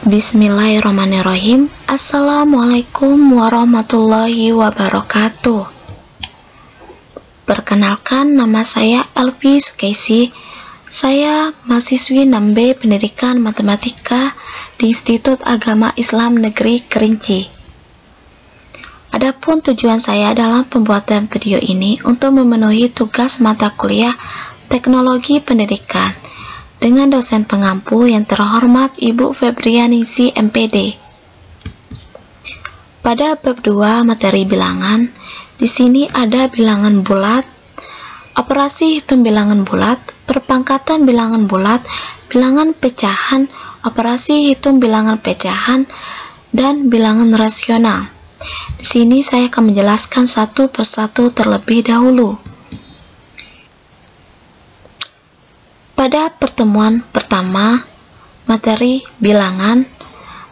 Bismillahirrahmanirrahim. Assalamualaikum warahmatullahi wabarakatuh. Perkenalkan, nama saya Elvi Sukaisi. Saya mahasiswi 6B Pendidikan Matematika di Institut Agama Islam Negeri Kerinci. Adapun tujuan saya dalam pembuatan video ini untuk memenuhi tugas mata kuliah Teknologi Pendidikan dengan dosen pengampu yang terhormat Ibu Febrianingsih MPD. Pada bab 2 materi bilangan, di sini ada bilangan bulat, operasi hitung bilangan bulat, perpangkatan bilangan bulat, bilangan pecahan, operasi hitung bilangan pecahan, dan bilangan rasional. Di sini saya akan menjelaskan satu persatu terlebih dahulu. Pada pertemuan pertama, materi bilangan,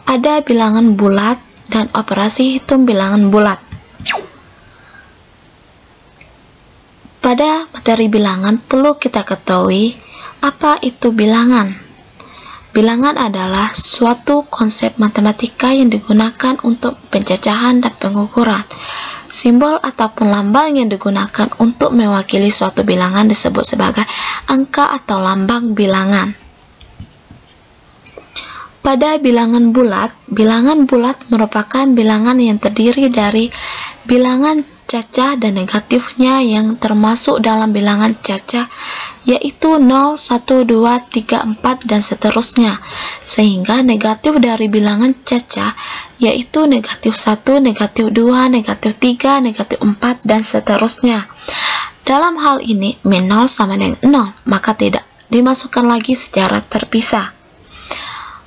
ada bilangan bulat dan operasi hitung bilangan bulat. Pada materi bilangan perlu kita ketahui apa itu bilangan. Bilangan adalah suatu konsep matematika yang digunakan untuk pencacahan dan pengukuran. Simbol ataupun lambang yang digunakan untuk mewakili suatu bilangan disebut sebagai angka atau lambang bilangan. Pada bilangan bulat merupakan bilangan yang terdiri dari bilangan cacah dan negatifnya yang termasuk dalam bilangan cacah, yaitu 0, 1, 2, 3, 4, dan seterusnya, sehingga negatif dari bilangan cacah yaitu negatif 1, negatif 2, negatif 3, negatif 4, dan seterusnya. Dalam hal ini, min 0 sama dengan 0, maka tidak dimasukkan lagi secara terpisah.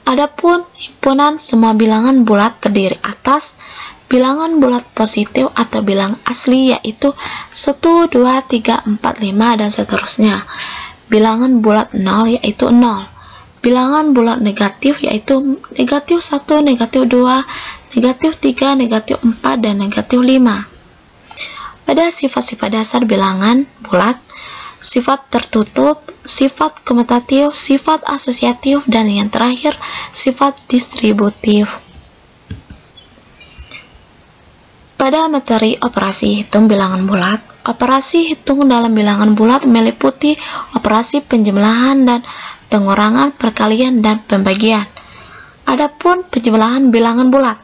Adapun himpunan semua bilangan bulat terdiri atas bilangan bulat positif atau bilangan asli, yaitu 1, 2, 3, 4, 5, dan seterusnya. Bilangan bulat 0 yaitu 0. Bilangan bulat negatif yaitu negatif 1, negatif 2, negatif 3, negatif 4, dan negatif 5. Pada sifat-sifat dasar bilangan bulat, sifat tertutup, sifat komutatif, sifat asosiatif, dan yang terakhir sifat distributif. Pada materi operasi hitung bilangan bulat, operasi hitung dalam bilangan bulat meliputi operasi penjumlahan dan pengurangan, perkalian, dan pembagian. Adapun penjumlahan bilangan bulat,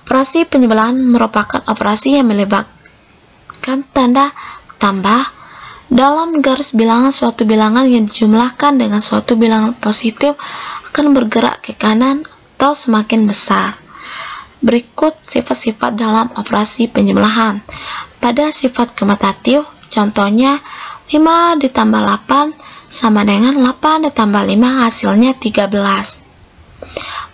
operasi penjumlahan merupakan operasi yang melibatkan tanda tambah dalam garis bilangan. Suatu bilangan yang dijumlahkan dengan suatu bilangan positif akan bergerak ke kanan atau semakin besar. Berikut sifat-sifat dalam operasi penjumlahan. Pada sifat komutatif, contohnya 5 ditambah 8 sama dengan 8 ditambah 5 hasilnya 13.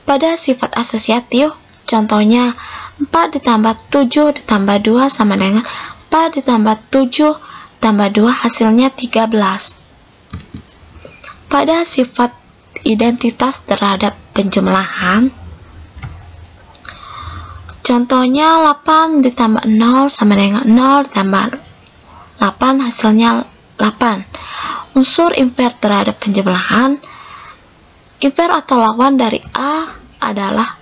Pada sifat asosiatif, contohnya 4 ditambah 7 ditambah 2 sama dengan 4 ditambah 7 tambah 2 hasilnya 13. Pada sifat identitas terhadap penjumlahan, contohnya 8 ditambah 0 sama dengan 0 ditambah 8 hasilnya 8. Unsur inver terhadap penjumlahan, inver atau lawan dari A adalah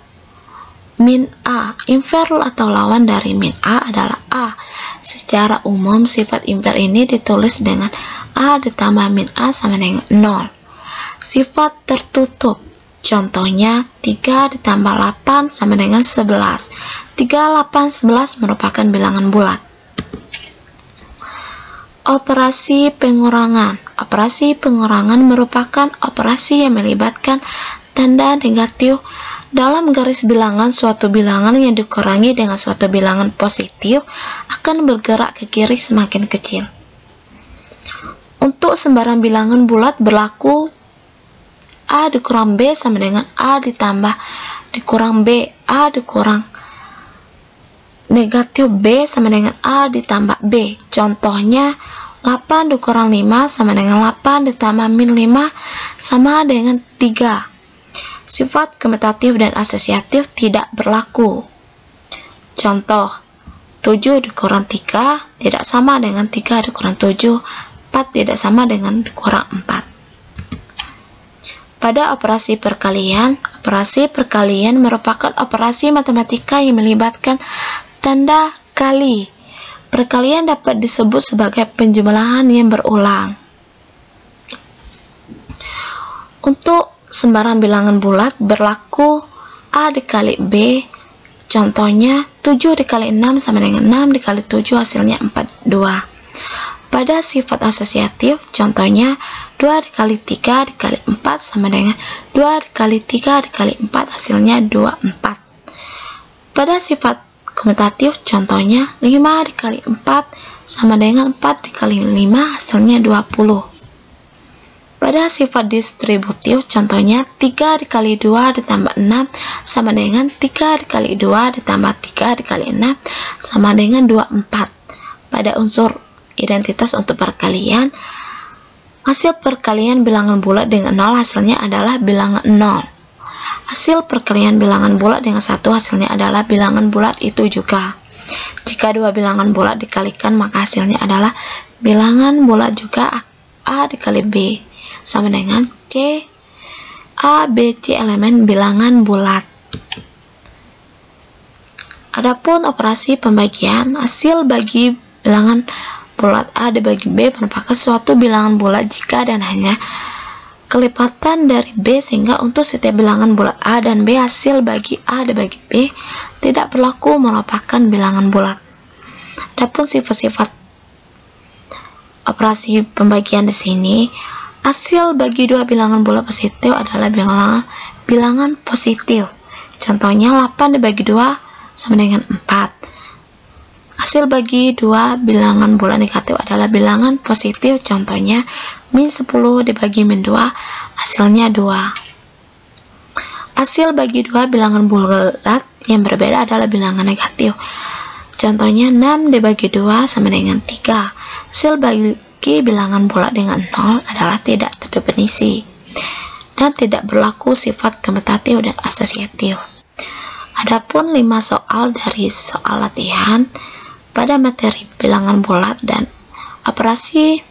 min A. Inver atau lawan dari min A adalah A. Secara umum sifat inver ini ditulis dengan A ditambah min A sama dengan 0. Sifat tertutup, contohnya 3 ditambah 8 sama dengan 11. 3, 8, 11 merupakan bilangan bulat. Operasi pengurangan. Operasi pengurangan merupakan operasi yang melibatkan tanda negatif dalam garis bilangan. Suatu bilangan yang dikurangi dengan suatu bilangan positif akan bergerak ke kiri semakin kecil. Untuk sembarang bilangan bulat berlaku A dikurang B sama dengan A ditambah dikurang B. A dikurang negatif B sama dengan A ditambah B. Contohnya 8 dikurang 5 sama dengan 8 ditambah min 5 sama dengan 3. Sifat komutatif dan asosiatif tidak berlaku. Contoh, 7 dikurang 3 tidak sama dengan 3 dikurang 7. 4 tidak sama dengan dikurang 4. Pada operasi perkalian merupakan operasi matematika yang melibatkan tanda kali. Perkalian dapat disebut sebagai penjumlahan yang berulang. Untuk sembarang bilangan bulat berlaku A dikali B. Contohnya 7 dikali 6 sama dengan 6 dikali 7 hasilnya 42. Pada sifat asosiatif, contohnya 2 dikali 3 dikali 4 sama dengan 2 dikali 3 dikali 4 hasilnya 24. Pada sifat komutatif, contohnya 5 dikali 4 sama dengan 4 dikali 5 hasilnya 20. Pada sifat distributif, contohnya 3 dikali 2 ditambah 6 sama dengan 3 dikali 2 ditambah 3 dikali 6 sama dengan 24. Pada unsur identitas untuk perkalian, hasil perkalian bilangan bulat dengan 0 hasilnya adalah bilangan 0. Hasil perkalian bilangan bulat dengan 1 hasilnya adalah bilangan bulat itu juga. Jika dua bilangan bulat dikalikan, maka hasilnya adalah bilangan bulat juga. A dikali B sama dengan C. A, B, C elemen bilangan bulat. Adapun operasi pembagian, hasil bagi bilangan bulat A dibagi B merupakan suatu bilangan bulat jika dan hanya kelipatan dari B, sehingga untuk setiap bilangan bulat A dan B hasil bagi A dibagi B tidak berlaku merupakan bilangan bulat. Adapun sifat-sifat operasi pembagian di sini, hasil bagi dua bilangan bulat positif adalah bilangan positif. Contohnya 8 dibagi 2 sama dengan 4. Hasil bagi dua bilangan bulat negatif adalah bilangan positif. Contohnya min 10 dibagi min 2 hasilnya 2. Hasil bagi dua bilangan bulat yang berbeda adalah bilangan negatif. Contohnya 6 dibagi 2 sama dengan 3. Hasil bagi bilangan bulat dengan 0 adalah tidak terdefinisi dan tidak berlaku sifat komutatif dan asosiatif. Adapun 5 soal dari soal latihan pada materi bilangan bulat dan operasi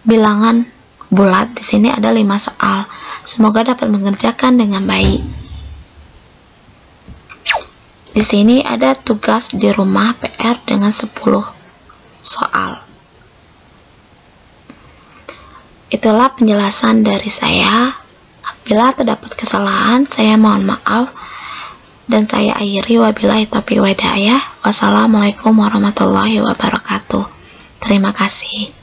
bilangan bulat, di sini ada 5 soal. Semoga dapat mengerjakan dengan baik. Di sini ada tugas di rumah PR dengan 10 soal. Itulah penjelasan dari saya. Apabila terdapat kesalahan, saya mohon maaf. Dan saya akhiri, wabillahi taufiq wa hidayah. Wassalamualaikum warahmatullahi wabarakatuh. Terima kasih.